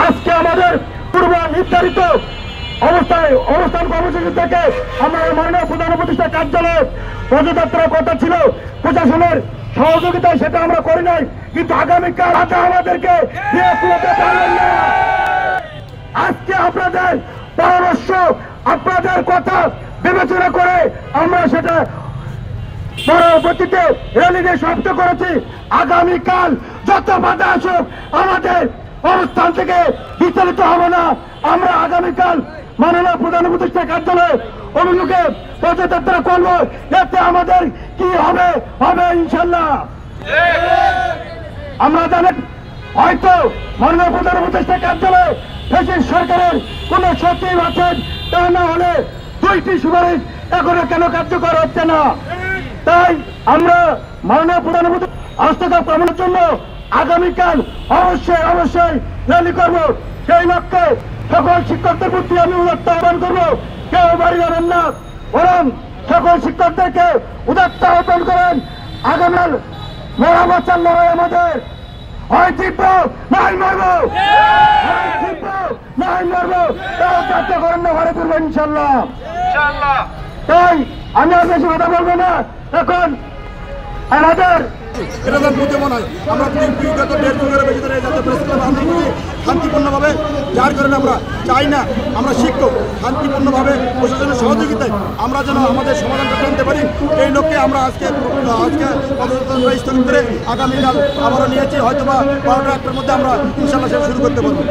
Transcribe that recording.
আজকে আমাদের পূর্ব নির্ধারিত অবস্থান কর্মসূচি থেকে আমরা মাননীয় প্রধান উপদেষ্টা কার্যালয়ে পদযাত্রার কথা ছিল, প্রশাসনের সহযোগিতায় সেটা আমরা করি নাই, কিন্তু আগামীকাল আমাদেরকে পারবেন না। আজকে আপনাদের পরামর্শ, আপনাদের কথা বিবেচনা করে আমরা সেটা পরবর্তীতে র্যালিতে সমাপ্ত করেছি। আগামীকাল যত বাধা আসুক আমাদের অবস্থান থেকে বিচলিত হব না। আমরা আগামীকাল মাননীয় প্রধান উপদেষ্টা কার্যালয়ে অভিমুখে পদযাত্রা করবো। এতে আমাদের কি হবে হবে ইনশাল্লাহ। আমরা জানেন হয়তো মাননীয় প্রধান উপদেষ্টা কার্যালয়ে দেশের সরকারের কোন সচিব আছেন, তা না হলে 2টি সুপারিশ এখনো কেন কার্যকর হচ্ছে না। তাই আমরা মাননীয় প্রধান উপদেষ্টা হস্তক্ষেপ কমানোর জন্য আগামীকাল অবশ্যই র্যালি করবো। সেই লক্ষ্যে সকল শিক্ষকদের প্রতি আমি উদাত্ত আহ্বান করবো, কেউ বাড়ি যাবেন না, বরং সকল শিক্ষকদেরকে উদাত্ত আহ্বান করেন। আগামীকাল মহাবাচার লড়াই আমাদের, হয় তীব্র নাই মারবো, নাই মারবো, তাও চারটে করেন না, ঘরে তুলবেন ইনশাল্লাহ। তাই আমি আর বেশি কথা বলবো না। এখন আমাদের এটা তার বুঝে মনে হয় আমরা বিগত 1.5 যুগের বেশি ধরে যাতে প্রেস ক্লাব আন্দোলন করি শান্তিপূর্ণভাবে, যার কারণে আমরা চাই না আমরা শিক্ষক শান্তিপূর্ণভাবে প্রশাসনের সহযোগিতায় আমরা যেন আমাদের সমাধানটা টানতে পারি। এই লক্ষ্যে আমরা আজকে পদযাত্রা স্থগিত করে আগামীকাল আবারও নিয়েছি, হয়তোবা 12টা 1টার মধ্যে আমরা ইনশাল্লাহ সেটা শুরু করতে পারবো।